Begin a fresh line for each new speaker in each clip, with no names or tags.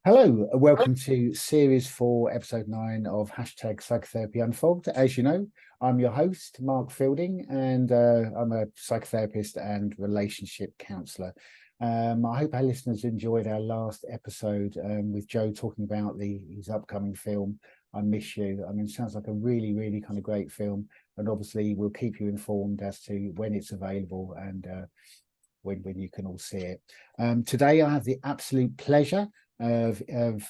Hello, welcome to Series 4, Episode 9 of Hashtag Psychotherapy Unfold. As you know, I'm your host, Mark Fielding, and I'm a psychotherapist and relationship counsellor. I hope our listeners enjoyed our last episode with Joe talking about his upcoming film, I Miss You. I mean, it sounds like a really, really kind of great film, and obviously we'll keep you informed as to when it's available and when you can all see it. Today, I have the absolute pleasure of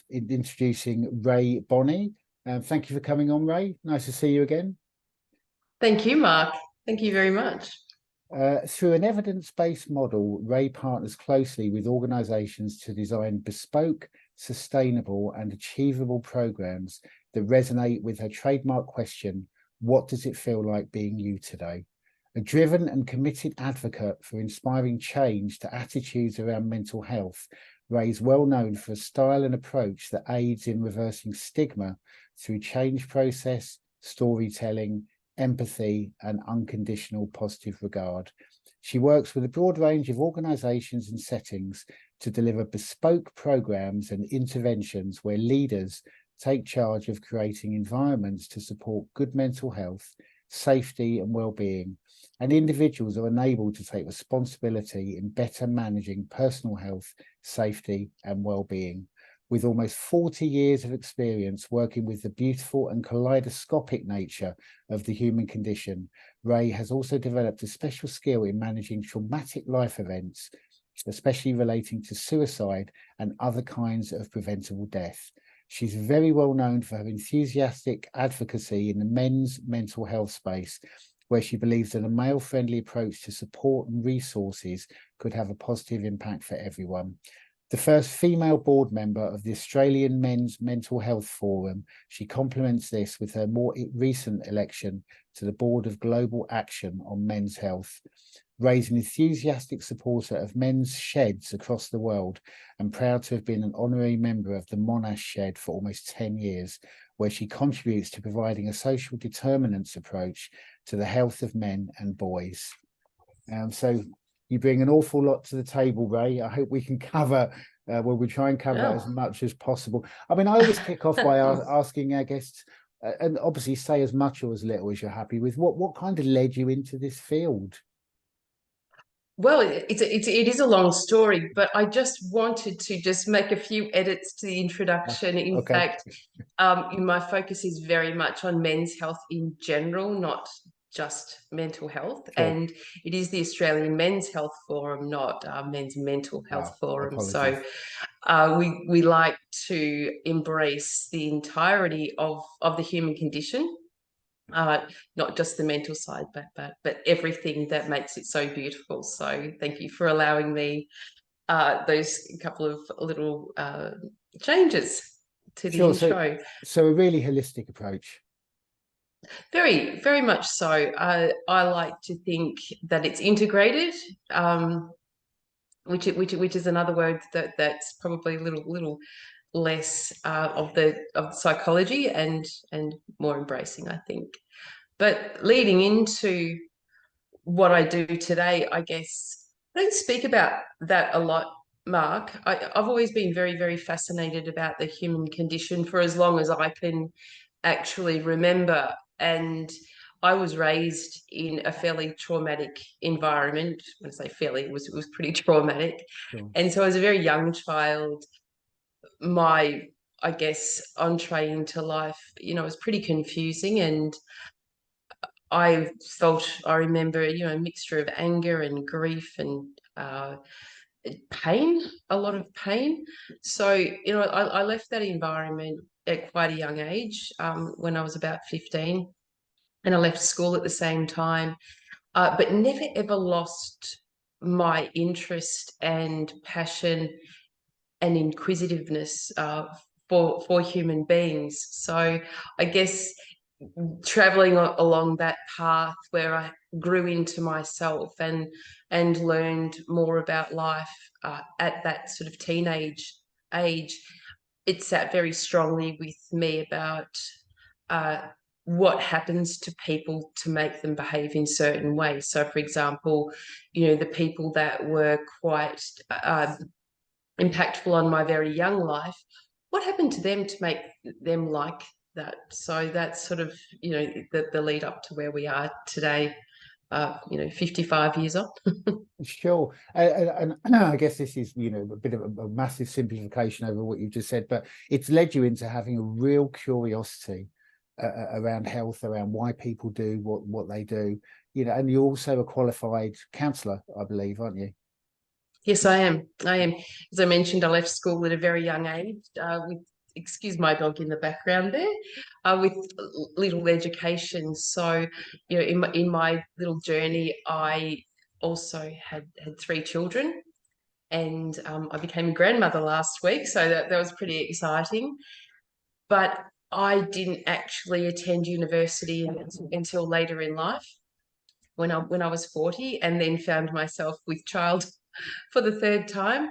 introducing Ray Bonney. Thank you for coming on, Ray. Nice to see you again.
Thank you, Mark. Thank you very much.
Through an evidence-based model, Ray partners closely with organisations to design bespoke, sustainable and achievable programs that resonate with her trademark question, what does it feel like being you today? A driven and committed advocate for inspiring change to attitudes around mental health, Ray is well known for a style and approach that aids in reversing stigma through change process, storytelling, empathy, and unconditional positive regard. She works with a broad range of organisations and settings to deliver bespoke programs and interventions where leaders take charge of creating environments to support good mental health, safety, and well-being, and individuals are enabled to take responsibility in better managing personal health, safety, and well-being. With almost 40 years of experience working with the beautiful and kaleidoscopic nature of the human condition, Ray has also developed a special skill in managing traumatic life events, especially relating to suicide and other kinds of preventable death. She's very well known for her enthusiastic advocacy in the men's mental health space, where she believes that a male-friendly approach to support and resources could have a positive impact for everyone. The first female board member of the Australian Men's Mental Health Forum, she complements this with her more recent election to the Board of Global Action on Men's Health. Ray's an enthusiastic supporter of men's sheds across the world and proud to have been an honorary member of the Monash Shed for almost 10 years, where she contributes to providing a social determinants approach to the health of men and boys. So you bring an awful lot to the table, Ray. I hope we can cover, we try and cover as much as possible. I mean, I always kick off by asking our guests, and obviously say as much or as little as you're happy with, what kind of led you into this field?
Well, it is a long story, but I just wanted to just make a few edits to the introduction. In
Okay.
fact, my focus is very much on men's health in general, not just mental health.
Sure.
And it is the Australian Men's Health Forum, not Men's Mental Health Forum.
Apologies.
So we like to embrace the entirety of the human condition. Not just the mental side, but everything that makes it so beautiful. So thank you for allowing me those couple of little changes to the
Sure.
intro.
So a really holistic approach.
Very, very much so. I like to think that it's integrated, which is another word that's probably a little less of the psychology and more embracing, I think. But leading into what I do today, I guess I don't speak about that a lot, Mark. I've always been very, very fascinated about the human condition for as long as I can actually remember. And I was raised in a fairly traumatic environment. When I say fairly, it was pretty traumatic.
Sure.
And so as a very young child, my, I guess, entree into life, was pretty confusing. And I remember, a mixture of anger and grief and pain, a lot of pain. So, I left that environment at quite a young age, when I was about 15, and I left school at the same time, but never ever lost my interest and passion and inquisitiveness for human beings. So I guess traveling along that path where I grew into myself and learned more about life at that sort of teenage age, it sat very strongly with me about what happens to people to make them behave in certain ways. So, for example, the people that were quite impactful on my very young life. What happened to them to make them like that? So that's sort of, the lead up to where we are today, 55 years on.
Sure. And I guess this is, a bit of a massive simplification over what you just said, but it's led you into having a real curiosity around health, around why people do what they do, and you're also a qualified counsellor, I believe, aren't you?
Yes, I am. I am. As I mentioned, I left school at a very young age, with, excuse my dog in the background there, with little education. So, in my little journey, I also had 3 children, and I became a grandmother last week. So that was pretty exciting. But I didn't actually attend university until later in life, when I was 40, and then found myself with child for the third time.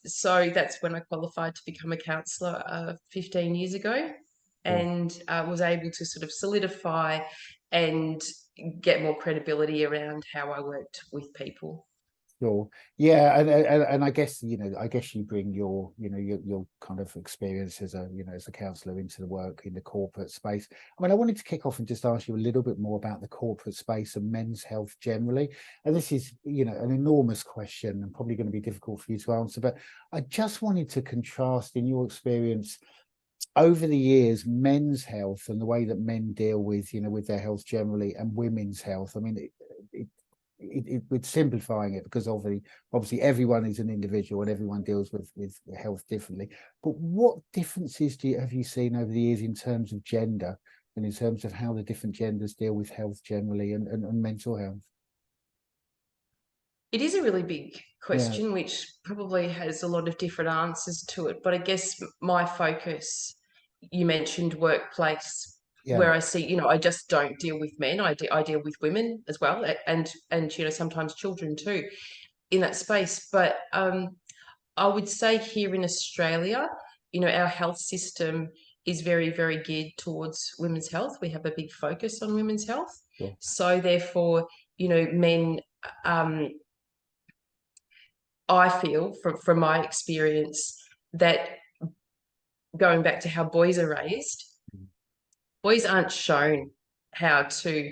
So that's when I qualified to become a counsellor 15 years ago,
Sure.
and was able to sort of solidify and get more credibility around how I worked with people.
Sure. Yeah, and I guess you bring your your kind of experience as a counsellor into the work in the corporate space. I mean, I wanted to kick off and just ask you a little bit more about the corporate space and men's health generally. And this is an enormous question and probably going to be difficult for you to answer. But I just wanted to contrast, in your experience over the years, men's health and the way that men deal with with their health generally, and women's health. I mean, with simplifying it, because obviously everyone is an individual and everyone deals with health differently. But what differences have you seen over the years in terms of gender and in terms of how the different genders deal with health generally and mental health?
It is a really big
Yeah,
question, which probably has a lot of different answers to it. But I guess my focus, you mentioned workplace,
yeah,
where I see, I just don't deal with men. I deal with women as well, and sometimes children too in that space. But I would say here in Australia, our health system is very, very geared towards women's health. We have a big focus on women's health.
sure.
So therefore, men, um, I feel from my experience that, going back to how boys are raised,
Mm,
boys aren't shown how to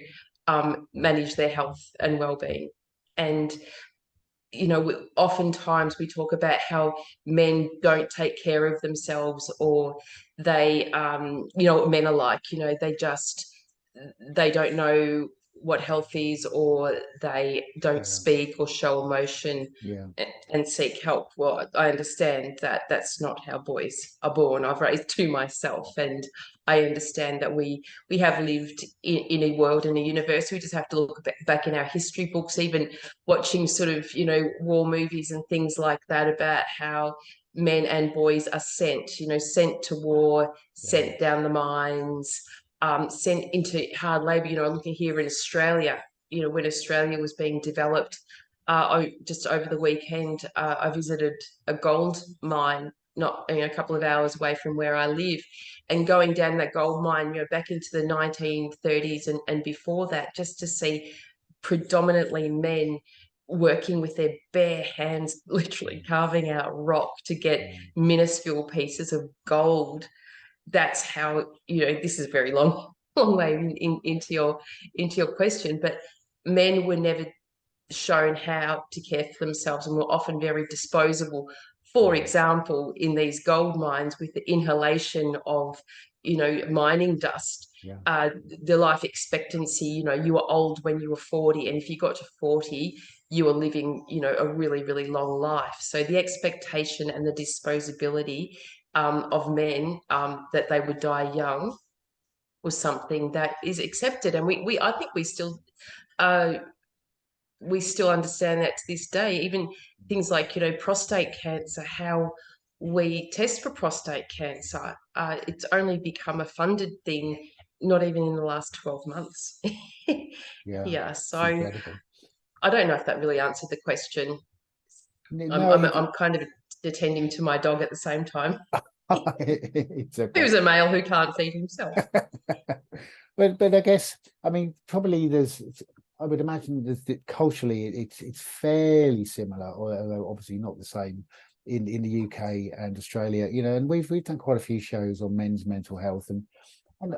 manage their health and well-being. And oftentimes we talk about how men don't take care of themselves, or they, what men are like, they don't know what health is, or they don't
yeah,
speak or show emotion
yeah,
and seek help. Well, I understand that that's not how boys are born. I've raised 2 myself, and I understand that we have lived in a world, in a universe. We just have to look back in our history books, even watching sort of, war movies and things like that, about how men and boys are sent to war,
yeah,
sent down the mines, sent into hard labour. Looking here in Australia, when Australia was being developed, just over the weekend, I visited a gold mine, not a couple of hours away from where I live, and going down that gold mine, back into the 1930s and before that, just to see predominantly men working with their bare hands, literally carving out rock to get
yeah,
minuscule pieces of gold. That's how, this is a very long way into your question, but men were never shown how to care for themselves, and were often very disposable. For
yeah,
example, in these gold mines, with the inhalation of, mining dust,
yeah,
the life expectancy, you were old when you were 40, and if you got to 40, you were living, a really, really long life. So the expectation and the disposability of men, that they would die young, was something that is accepted, and I think uh, we still understand that to this day. Even things like, prostate cancer, how we test for prostate cancer, it's only become a funded thing, not even in the last 12 months.
yeah.
Yeah,
It's
so
incredible.
I don't know if that really answered the question. I'm,
No,
I'm, I'm kind of attending to my dog at the same time,
it's okay.
who's a male who can't feed himself.
But I guess, I mean, probably I would imagine that culturally it's fairly similar, or although obviously not the same in the UK and Australia, and we've done quite a few shows on men's mental health, and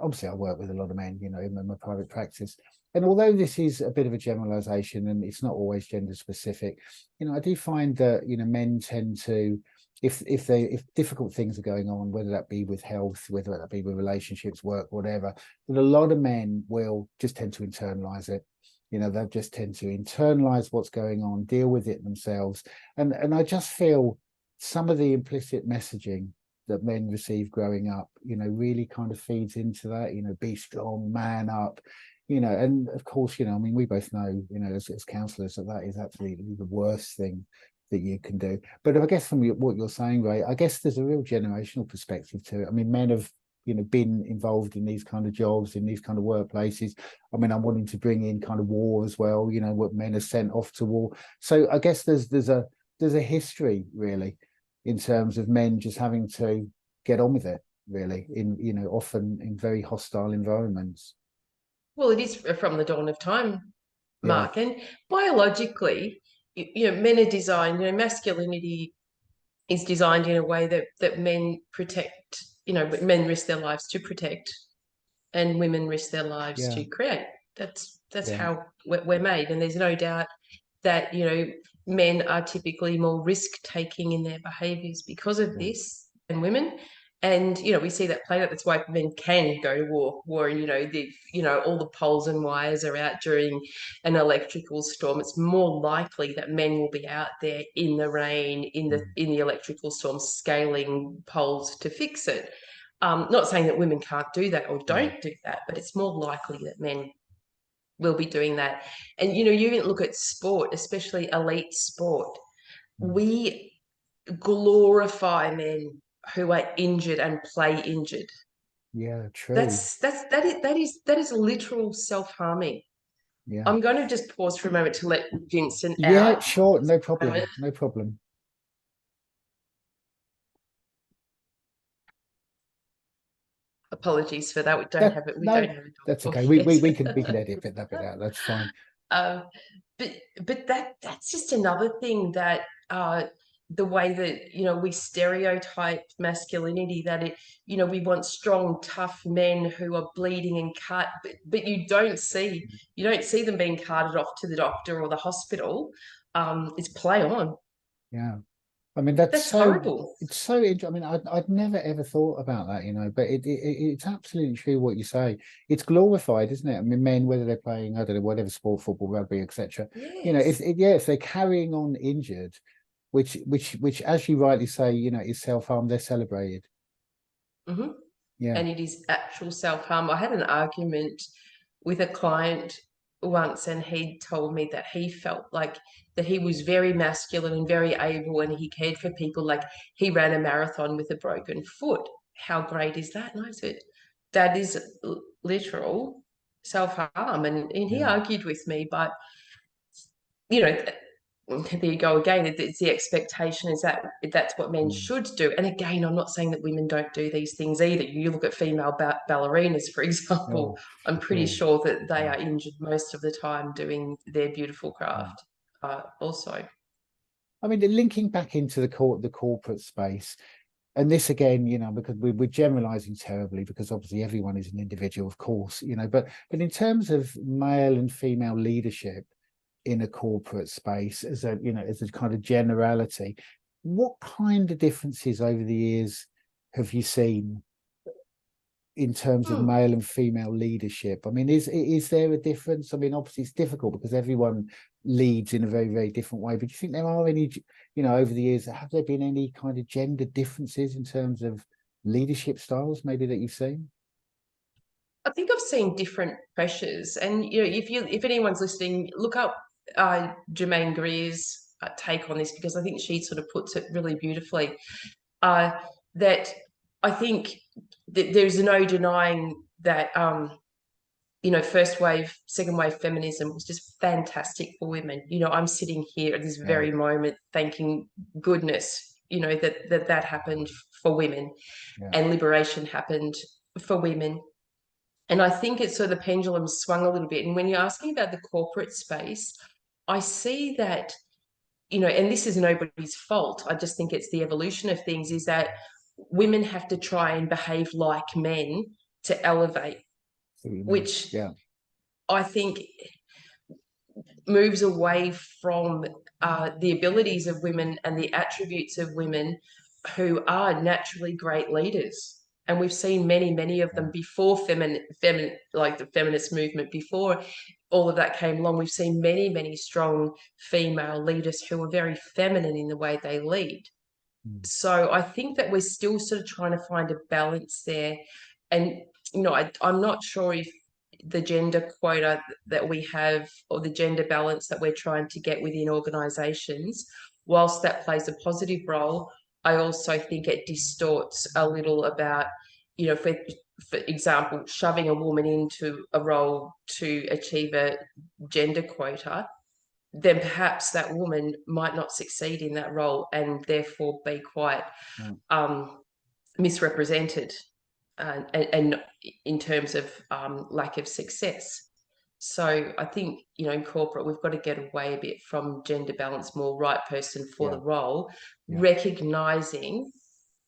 obviously I work with a lot of men, in my private practice. And although this is a bit of a generalization and it's not always gender specific, I do find that, men tend to, if difficult things are going on, whether that be with health, whether that be with relationships, work, whatever, that a lot of men will just tend to internalize it. They'll just tend to internalize what's going on, deal with it themselves. And I just feel some of the implicit messaging that men receive growing up, really kind of feeds into that, be strong, man up, and of course, I mean, we both know, as counsellors, that is absolutely the worst thing that you can do. But I guess from what you're saying, Ray, I guess there's a real generational perspective to it. I mean, men have, been involved in these kind of jobs, in these kind of workplaces. I mean, I'm wanting to bring in kind of war as well, what men are sent off to war. So I guess there's a history, really, in terms of men just having to get on with it, really, in often in very hostile environments.
Well, it is from the dawn of time,
Yeah,
Mark, and biologically, men are designed. Masculinity is designed in a way that men protect. Men risk their lives to protect, and women risk their lives
yeah,
to create. That's
yeah,
how we're made, and there's no doubt that men are typically more risk taking in their behaviours because of
yeah.
this than women. And we see that played out. That's why men can go to war, and all the poles and wires are out during an electrical storm. It's more likely that men will be out there in the rain, in the electrical storm, scaling poles to fix it. Not saying that women can't do that or
Mm,
don't do that, but it's more likely that men will be doing that. And you even look at sport, especially elite sport.
mm.
We glorify men who are injured and play injured.
Yeah, true.
That is literal self-harming.
Yeah.
I'm going to just pause for a moment to let Vincent
Yeah,
out.
sure, no problem. No problem.
Apologies for that.
That
We don't
no,
have a
that's
dog
okay.
yet.
We can edit that bit out. That's fine.
Um, but that's just another thing that the way that we stereotype masculinity, that we want strong, tough men who are bleeding and cut, but you don't see them being carted off to the doctor or the hospital. It's play on.
Yeah. I mean,
That's horrible.
it's so interesting. I mean, I'd never ever thought about that, but it's absolutely true what you say. It's glorified, isn't it? I mean, men, whether they're playing, I don't know, whatever sport, football, rugby, etc.
Yes.
If they're carrying on injured, which, as you rightly say, is self-harm, they're celebrated.
Hmm.
Yeah,
And it is actual self-harm. I had an argument with a client once, and he told me that he felt like that he was very masculine and very able, and he cared for people. Like, he ran a marathon with a broken foot. How great is that? And I said, that is literal self-harm. And he
yeah,
argued with me, but you know, there you go again. It's the expectation is that that's what men
mm,
should do. And again, I'm not saying that women don't do these things either. You look at female ballerinas, for example.
oh,
I'm
for
pretty
sure.
sure that they
Yeah,
are injured most of the time doing their beautiful
yeah.
craft. Also,
I mean, linking back into the corporate space, and this again, because we're generalizing terribly, because obviously everyone is an individual, of course, but in terms of male and female leadership in a corporate space, as a kind of generality, what kind of differences over the years have you seen in terms of
hmm.
male and female leadership? I mean, is there a difference? I mean, obviously it's difficult because everyone leads in a very, very different way. But do you think there are any, over the years, have there been any kind of gender differences in terms of leadership styles, maybe that you've seen?
I think I've seen different pressures, and if anyone's listening, look up Jermaine Greer's take on this, because I think she sort of puts it really beautifully. Uh, that I think that there's no denying that first wave, second wave feminism was just fantastic for women. I'm sitting here at this
Yeah,
very moment thanking goodness, that happened for women,
yeah,
and liberation happened for women. And I think it's so the pendulum swung a little bit. And when you're asking about the corporate space, I see that and this is nobody's fault. I just think it's the evolution of things, is that women have to try and behave like men to elevate, which
Yeah.
I think moves away from the abilities of women and the attributes of women who are naturally great leaders. And we've seen many of them before like the feminist movement, before all of that came along. We've seen many strong female leaders who are very feminine in the way they lead. So I think that we're still sort of trying to find a balance there. And, I'm not sure if the gender quota that we have, or the gender balance that we're trying to get within organisations, whilst that plays a positive role, I also think it distorts a little about, for example, shoving a woman into a role to achieve a gender quota, then perhaps that woman might not succeed in that role and therefore be quite misrepresented, and in terms of lack of success. So I think, in corporate, we've got to get away a bit from gender balance, more right person for the role, recognizing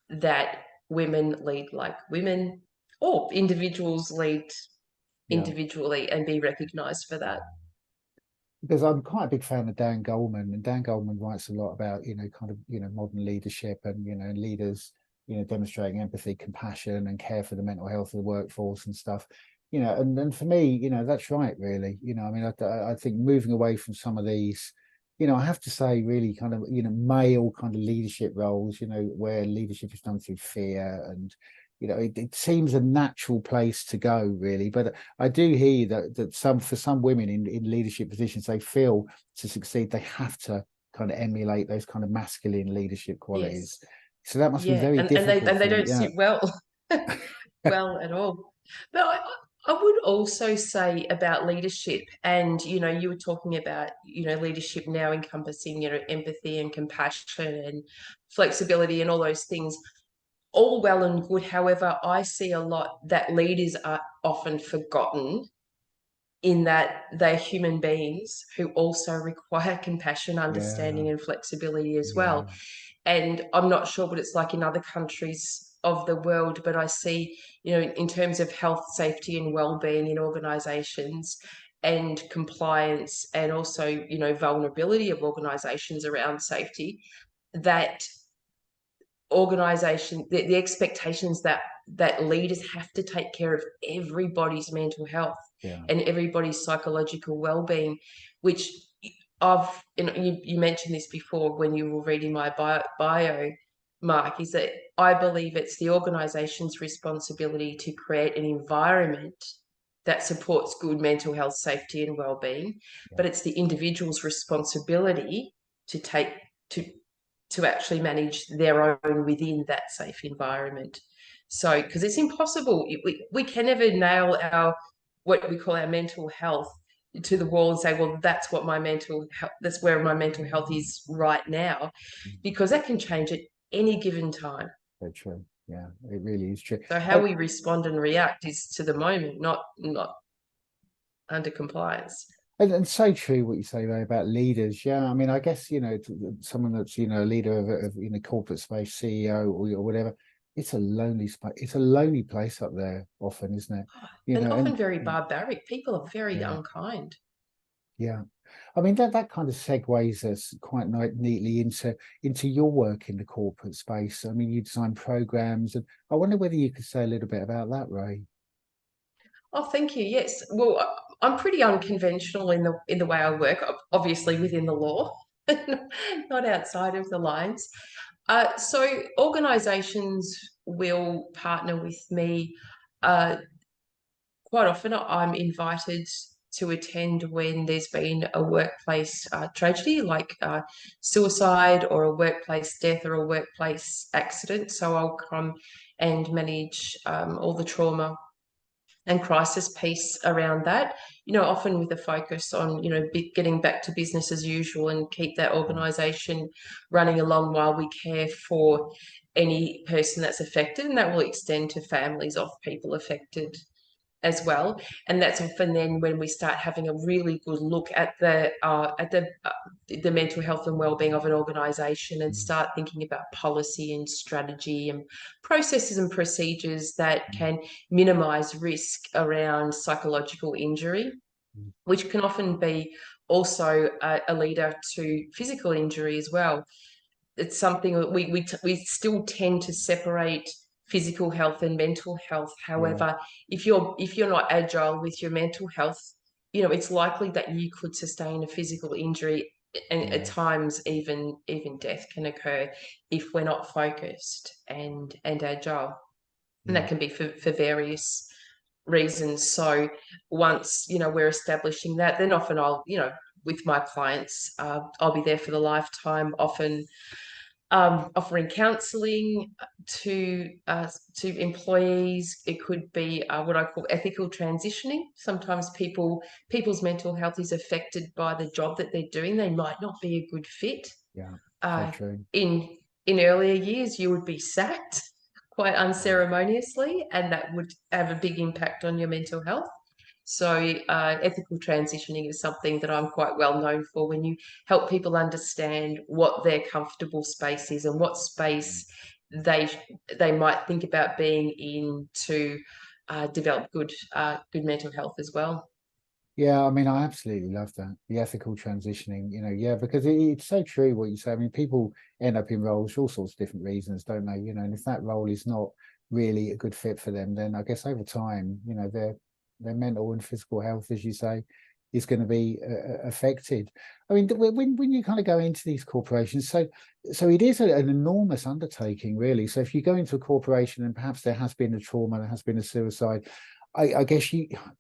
that women lead like women, or individuals lead individually, and be recognized for that.
Because I'm quite a big fan of Dan Goleman, and Dan Goleman writes a lot about, kind of, modern leadership and, leaders, demonstrating empathy, compassion, and care for the mental health of the workforce and stuff. And for me, that's right, really. I mean, I think moving away from some of these, I have to say, really kind of, male kind of leadership roles, where leadership is done through fear, and it seems a natural place to go, really. But I do hear that for some women in leadership positions, they feel to succeed they have to kind of emulate those kind of masculine leadership qualities.
Yes.
So that must be very difficult.
And they don't sit well well at all. But I would also say about leadership, and you were talking about leadership now encompassing empathy and compassion and flexibility and all those things. All well and good. However, I see a lot that leaders are often forgotten, in that they're human beings who also require compassion, understanding, and flexibility as well. And I'm not sure what it's like in other countries of the world, but I see, in terms of health, safety, and well-being in organisations, and compliance, and also, vulnerability of organisations around safety, that the expectations that leaders have to take care of everybody's mental health and everybody's psychological well-being, which you mentioned this before when you were reading my bio, Mark, is that I believe it's the organisation's responsibility to create an environment that supports good mental health, safety, and well-being, but it's the individual's responsibility to actually manage their own within that safe environment. So, because it's impossible, we can never nail what we call our mental health to the wall and say, well, that's where my mental health is right now, because that can change at any given time.
Very true. Yeah, it really is true.
So how we respond and react is to the moment, not under compliance.
And so true what you say there about leaders. Yeah, I mean, I guess someone that's a leader of corporate space, CEO or whatever. It's a lonely space. It's a lonely place up there often, isn't it?
And often very barbaric. People are very unkind.
Yeah, I mean that kind of segues us quite neatly into your work in the corporate space. I mean, you design programs, and I wonder whether you could say a little bit about that, Ray.
Oh, thank you. Yes. Well, I'm pretty unconventional in the way I work, obviously within the law, not outside of the lines. So organisations will partner with me. Quite often I'm invited to attend when there's been a workplace tragedy, like suicide or a workplace death or a workplace accident. So I'll come and manage all the trauma and crisis piece around that, often with a focus on, getting back to business as usual and keep that organisation running along while we care for any person that's affected, and that will extend to families of people affected as well. And that's often then when we start having a really good look at the mental health and wellbeing of an organisation, and start thinking about policy and strategy and processes and procedures that can minimise risk around psychological injury, which can often be also a leader to physical injury as well. It's something that we still tend to separate physical health and mental health. However, if you're not agile with your mental health, it's likely that you could sustain a physical injury, and at times even death can occur if we're not focused and agile. And that can be for various reasons. So once we're establishing that, then often I'll with my clients, I'll be there for the lifetime, often offering counselling to employees. It could be what I call ethical transitioning. Sometimes people's mental health is affected by the job that they're doing. They might not be a good fit.
So true.
In earlier years, you would be sacked quite unceremoniously, and that would have a big impact on your mental health. So ethical transitioning is something that I'm quite well known for, when you help people understand what their comfortable space is and what space they might think about being in to develop good mental health as well.
Yeah, I mean, I absolutely love that. The ethical transitioning, because it's so true what you say. I mean, people end up in roles for all sorts of different reasons, don't they? And if that role is not really a good fit for them, then I guess over time, their mental and physical health, as you say, is going to be affected. I mean, when you kind of go into these corporations, so it is an enormous undertaking, really. So if you go into a corporation and perhaps there has been a trauma, there has been a suicide, I guess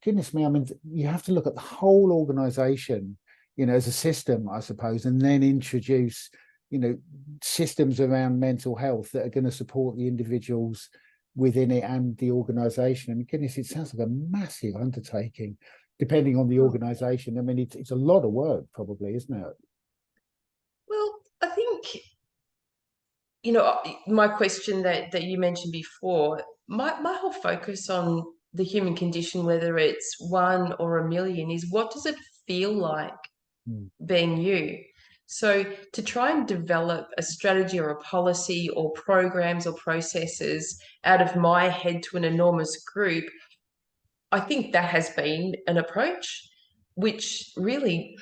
goodness me, I mean, you have to look at the whole organization, as a system, I suppose, and then introduce, systems around mental health that are going to support the individuals within it and the organization. I mean, goodness, it sounds like a massive undertaking, depending on the organization. I mean, it's a lot of work, probably, isn't it?
Well, I think, my question that you mentioned before, my whole focus on the human condition, whether it's 1 or 1,000,000, is what does it feel like being you? So to try and develop a strategy or a policy or programs or processes out of my head to an enormous group, I think that has been an approach, which really,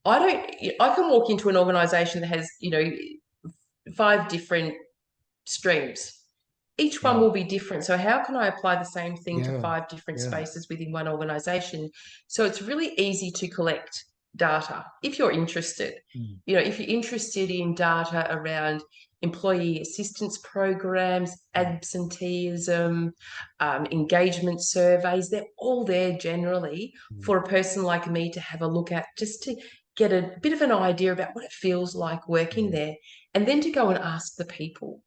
I can walk into an organization that has, 5 different streams. Each one will be different. So how can I apply the same thing to 5 different spaces within one organization? So it's really easy to collect data if you're interested. If you're interested in data around employee assistance programs, absenteeism, engagement surveys, they're all there generally for a person like me to have a look at, just to get a bit of an idea about what it feels like working there, and then to go and ask the people.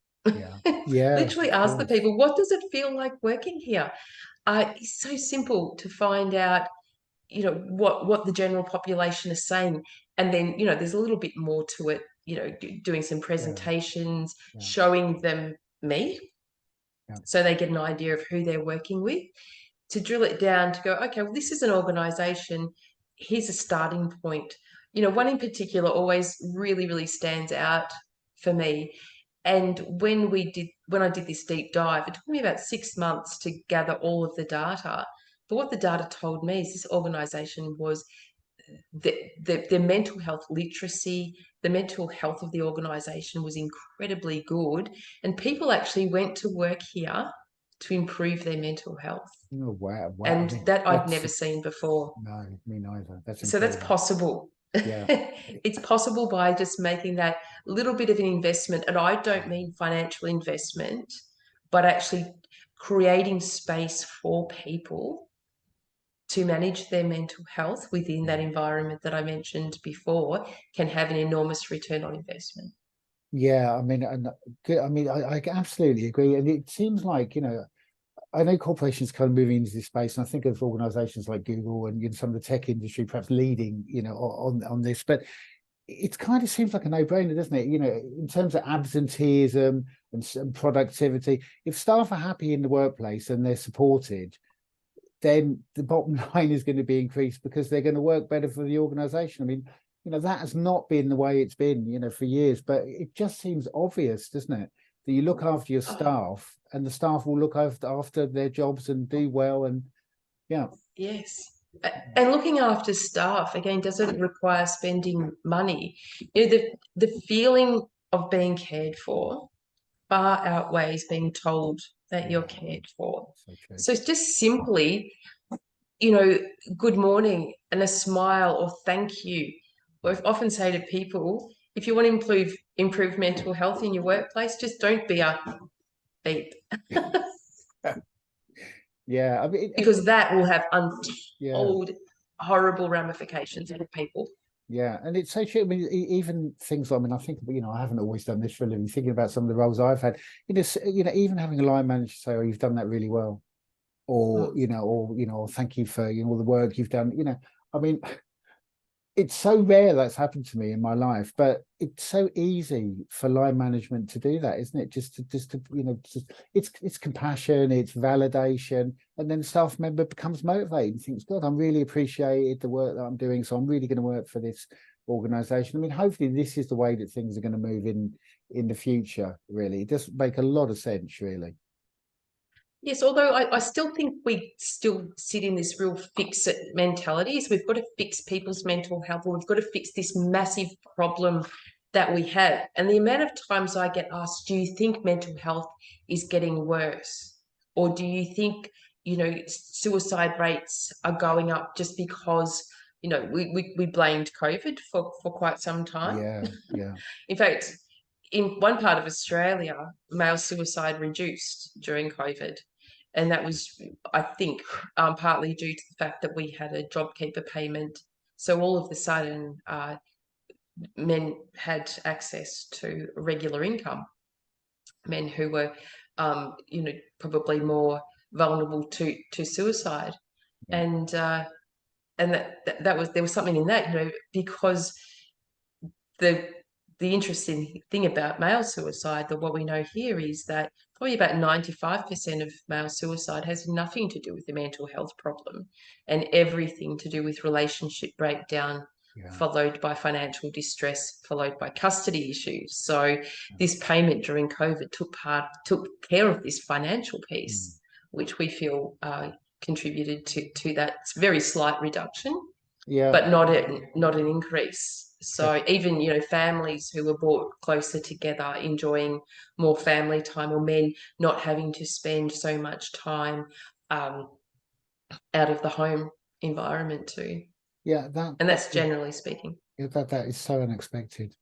Literally ask the people, what does it feel like working here? It's so simple to find out, what the general population is saying. And then, there's a little bit more to it, doing some presentations, showing them me, so they get an idea of who they're working with, to drill it down to go, okay, well, this is an organization. Here's a starting point. One in particular always really, really stands out for me. And when I did this deep dive, it took me about 6 months to gather all of the data. But what the data told me is this organization was the mental health literacy, the mental health of the organization was incredibly good. And people actually went to work here to improve their mental health.
Oh, wow.
And that I'd never seen before.
No, me neither.
So that's possible.
Yeah.
It's possible by just making that little bit of an investment. And I don't mean financial investment, but actually creating space for people to manage their mental health within that environment that I mentioned before can have an enormous return on investment.
Yeah, I mean, I absolutely agree. And it seems like, I know corporations kind of moving into this space, and I think of organizations like Google and some of the tech industry perhaps leading, on this, but it kind of seems like a no-brainer, doesn't it? In terms of absenteeism and productivity, if staff are happy in the workplace and they're supported, then the bottom line is going to be increased because they're going to work better for the organization. I mean, that has not been the way it's been, for years, but it just seems obvious, doesn't it? That you look after your
Oh,
staff and the staff will look after their jobs and do well. And yeah.
yes. And looking after staff, again, doesn't require spending money. The feeling of being cared for far outweighs being told that you're cared for.
So true.
So it's just simply, good morning and a smile or thank you. I often say to people, if you want to improve mental health in your workplace, just don't be a beep.
Yeah, I mean,
because that will have untold horrible ramifications for people.
Yeah, and it's so true. I mean, even things. I mean, I think I haven't always done this for a living. Thinking about some of the roles I've had, even having a line manager say, "Oh, you've done that really well," or thank you for all the work you've done. I mean, it's so rare that's happened to me in my life, but it's so easy for line management to do that, isn't it? It's compassion, it's validation, and then the staff member becomes motivated and thinks, God, I'm really appreciated the work that I'm doing, so I'm really going to work for this organization. I mean, hopefully this is the way that things are going to move in the future, really. It does make a lot of sense, really.
Yes, although I still think we still sit in this real fix-it mentality. So we've got to fix people's mental health, or we've got to fix this massive problem that we have. And the amount of times I get asked, do you think mental health is getting worse? Or do you think, suicide rates are going up just because, we blamed COVID for quite some time?
Yeah.
In fact, in one part of Australia, male suicide reduced during COVID. And that was, I think, partly due to the fact that we had a JobKeeper payment. So all of a sudden, men had access to regular income. Men who were, probably more vulnerable to suicide, and that was, there was something in that, because the interesting thing about male suicide, that what we know here is that probably about 95% of male suicide has nothing to do with the mental health problem and everything to do with relationship breakdown, followed by financial distress, followed by custody issues. So this payment during COVID took care of this financial piece, which we feel contributed to that very slight reduction, but not an increase. So even, families who were brought closer together, enjoying more family time, or men not having to spend so much time out of the home environment too.
Yeah,
and that's generally speaking.
That is so unexpected.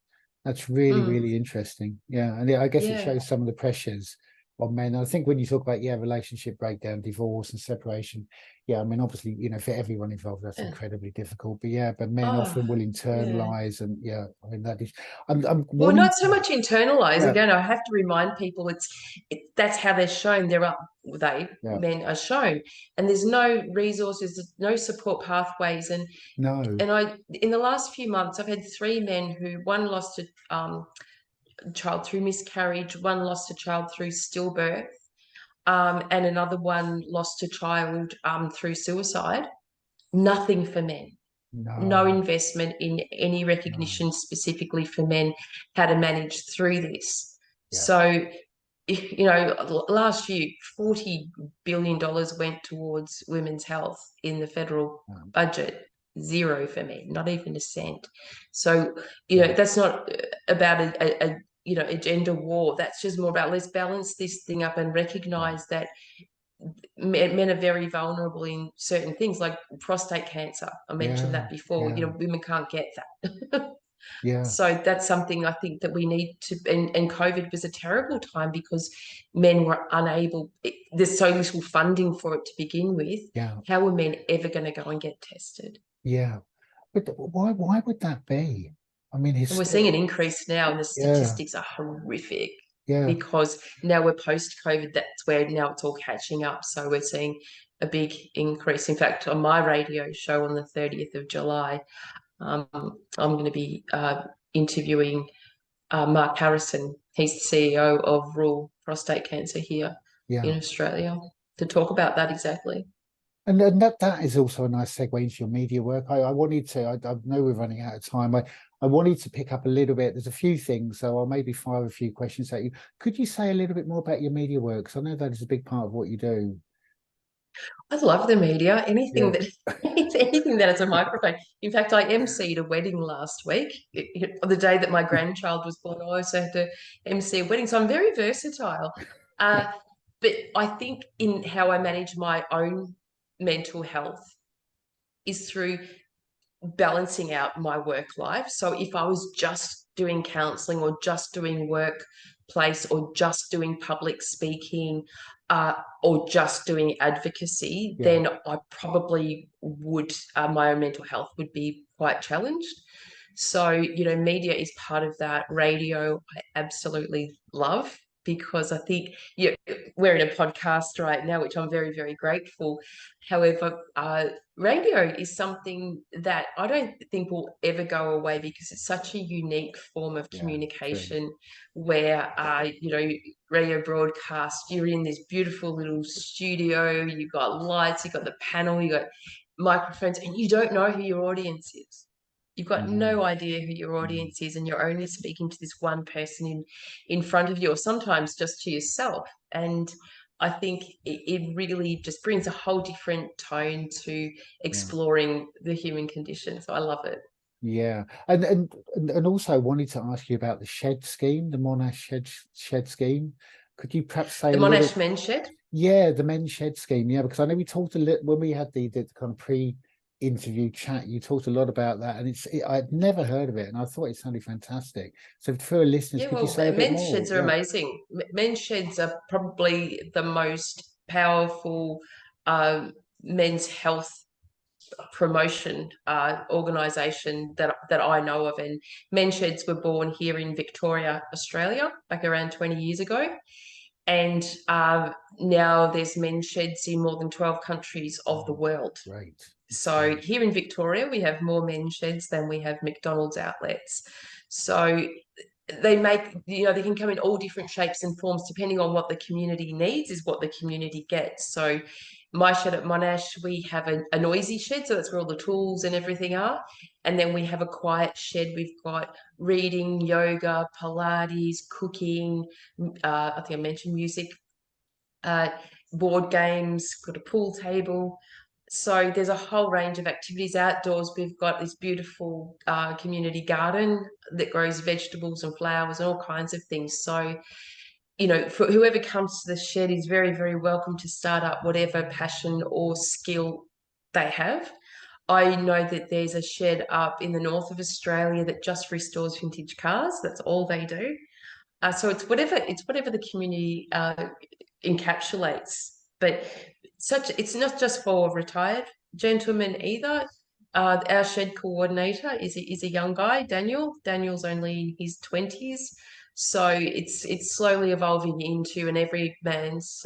That's really, really interesting. Yeah, and I guess it shows some of the pressures on men. I think when you talk about relationship breakdown, divorce, and separation, I mean, obviously, for everyone involved, that's incredibly difficult. But men often will internalize, and I mean, that is.
Well, not so much internalize. Again, I have to remind people that's how they're shown. Men are shown, and there's no resources, there's no support pathways, and I in the last few months I've had 3 men who, one lost a child through miscarriage, one lost a child through stillbirth, and another one lost a child through suicide. Nothing for men. No investment in any recognition specifically for men, how to manage through this. So, last year, $40 billion went towards women's health in the federal budget. 0 for men, not even a cent. So, that's not about a gender war. That's just more about, let's balance this thing up and recognize that men are very vulnerable in certain things, like prostate cancer. I mentioned that before. Women can't get that. So that's something I think that we need to, and COVID was a terrible time because men were unable, there's so little funding for it to begin with. How were men ever going to go and get tested?
But why would that be? I mean,
we're seeing an increase now, and the statistics are horrific. Because now we're post-COVID, that's where now it's all catching up. So we're seeing a big increase. In fact, on my radio show on the 30th of July, I'm going to be interviewing Mark Harrison. He's the CEO of Rural Prostate Cancer here in Australia, to talk about that exactly.
And then that is also a nice segue into your media work. I wanted to, I know we're running out of time. I wanted to pick up a little bit. There's a few things, so I'll maybe fire a few questions at you. Could you say a little bit more about your media work? Because I know that is a big part of what you do.
I love the media. Anything
Yeah.
that anything that has a microphone. In fact, I emceed a wedding last week. The day that my grandchild was born, I also had to MC a wedding. So I'm very versatile. Uh, but I think in how I manage my own mental health is through balancing out my work life. So if I was just doing counseling or just doing workplace or just doing public speaking or just doing advocacy,
Yeah.
then I probably would, my own mental health would be quite challenged. So, media is part of that. Radio, I absolutely love because I think we're in a podcast right now, which I'm very, very grateful. However, radio is something that I don't think will ever go away because it's such a unique form of
Yeah. True.
communication where, radio broadcast, you're in this beautiful little studio, you've got lights, you've got the panel, you've got microphones, and you don't know who your audience is. You've got
Mm,
no idea who your
mm,
audience is, and you're only speaking to this one person in front of you, or sometimes just to yourself. And I think it really just brings a whole different tone to
yeah.
exploring the human condition. So I love it.
Yeah, and also I wanted to ask you about the shed scheme, the Monash shed scheme. Could you perhaps say
The
a little?
Monash Men's Shed.
Yeah, the men's shed scheme. Yeah, because I know we talked a little when we had the kind of pre-interview chat. You talked a lot about that, and I'd never heard of it, and I thought it sounded fantastic. So for our listeners,
Yeah,
could you
well,
say a bit
men's
more?
sheds are
Yeah,
amazing. Men's sheds are probably the most powerful men's health promotion organisation that I know of. And men's sheds were born here in Victoria, Australia, back around 20 years ago. And now there's men's sheds in more than 12 countries of the
oh,
world.
great.
So
Great.
here in Victoria, we have more men's sheds than we have McDonald's outlets. So they make, they can come in all different shapes and forms depending on what the community needs is what the community gets. So my shed at Monash, we have a noisy shed, so that's where all the tools and everything are. And then we have a quiet shed. We've got reading, yoga, Pilates, cooking. I think I mentioned music, uh, board games, got a pool table. So there's a whole range of activities outdoors. We've got this beautiful community garden that grows vegetables and flowers and all kinds of things. So, for whoever comes to the shed is very, very welcome to start up whatever passion or skill they have. I know that there's a shed up in the north of Australia that just restores vintage cars. That's all they do. So it's whatever the community encapsulates. But it's not just for retired gentlemen either. Our shed coordinator is a young guy, Daniel. Daniel's only in his 20s. So it's slowly evolving into an every man's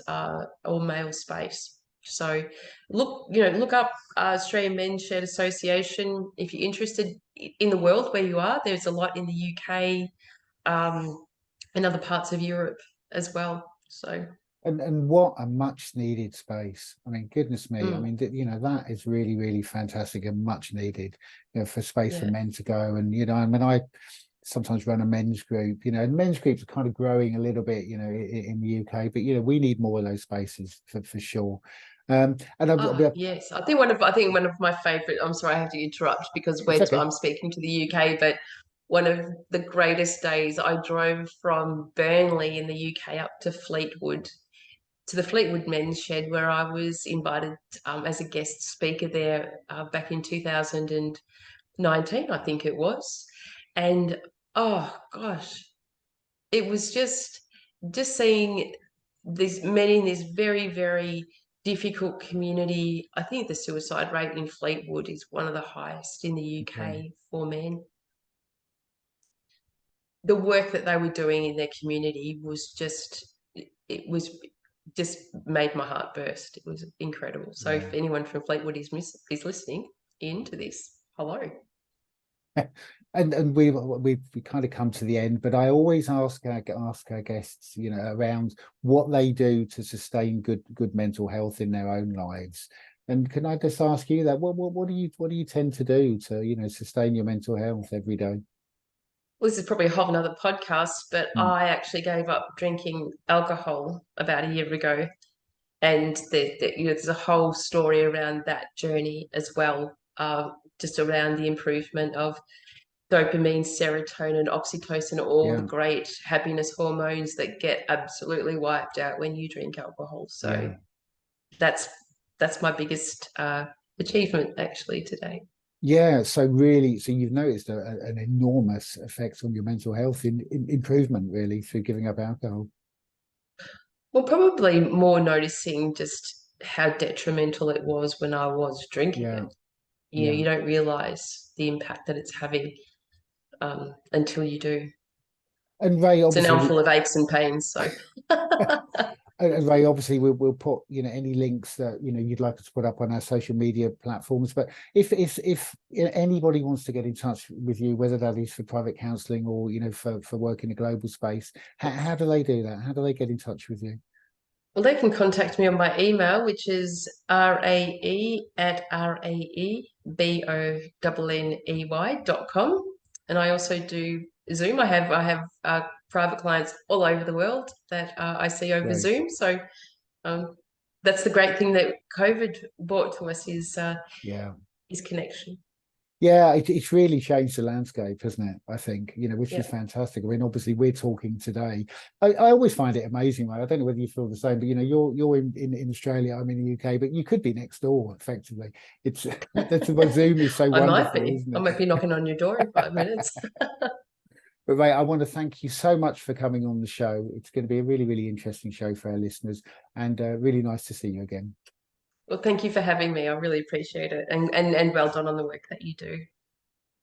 or male space. So look up Australian Men's Shed Association if you're interested in the world where you are. There's a lot in the UK, and other parts of Europe as well. So
And what a much needed space. I mean, goodness me. I
mm,
mean, that is really, really fantastic and much needed, for space for
yeah.
men to go. And, I mean, I sometimes run a men's group, and men's groups are kind of growing a little bit, in the UK, but, we need more of those spaces for sure. And
Oh, yes. I think one of my favorite, I'm sorry, I have to interrupt because
it's okay.
I'm speaking to the UK, but one of the greatest days I drove from Burnley in the UK up to Fleetwood, to the Fleetwood Men's Shed, where I was invited as a guest speaker there back in 2019, I think it was. And oh gosh, it was just seeing these men in this very, very difficult community. I think the suicide rate in Fleetwood is one of the highest in the
Okay.
UK for men. The work that they were doing in their community was it was just made my heart burst. It was incredible. So
Yeah.
if anyone from Fleetwood is listening into this, hello.
And we kind of come to the end, but I always ask our guests, around what they do to sustain good mental health in their own lives. And can I just ask you that? What do you tend to do to, sustain your mental health every day?
Well, this is probably a whole nother podcast, but
Mm,
I actually gave up drinking alcohol about a year ago. And there's a whole story around that journey as well, just around the improvement of dopamine, serotonin, oxytocin, all the
yeah,
great happiness hormones that get absolutely wiped out when you drink alcohol. So
yeah.
that's that's my biggest achievement actually today.
Yeah, so really, so you've noticed an enormous effect on your mental health in improvement, really, through giving up alcohol.
Well, probably more noticing just how detrimental it was when I was drinking
Yeah,
it.
yeah.
You don't realize the impact that it's having until you do.
And Ray,
So now
obviously,
I'm full of aches and pains. So
and Ray, obviously, we'll put any links that you'd like us to put up on our social media platforms. But if anybody wants to get in touch with you, whether that is for private counselling or for work in a global space, how do they do that? How do they get in touch with you?
well, they can contact me on my email, which is rae@raebonney.com. And I also do Zoom. I have private clients all over the world that I see over
Great.
Zoom. So um, that's the great thing that COVID brought to us
Yeah.
is connection.
Yeah, it's really changed the landscape, hasn't it? I think, which is
Yeah,
fantastic. I mean, obviously, we're talking today. I always find it amazing, right? I don't know whether you feel the same, but you're in Australia, I'm in the UK, but you could be next door, effectively. It's that's what Zoom is so
I might
wonderful,
be.
isn't
I
it?
might be knocking on your door in 5 minutes.
But Ray, I want to thank you so much for coming on the show. It's going to be a really, really interesting show for our listeners, and really nice to see you again.
Well, thank you for having me. I really appreciate it. And well done on the work that you do.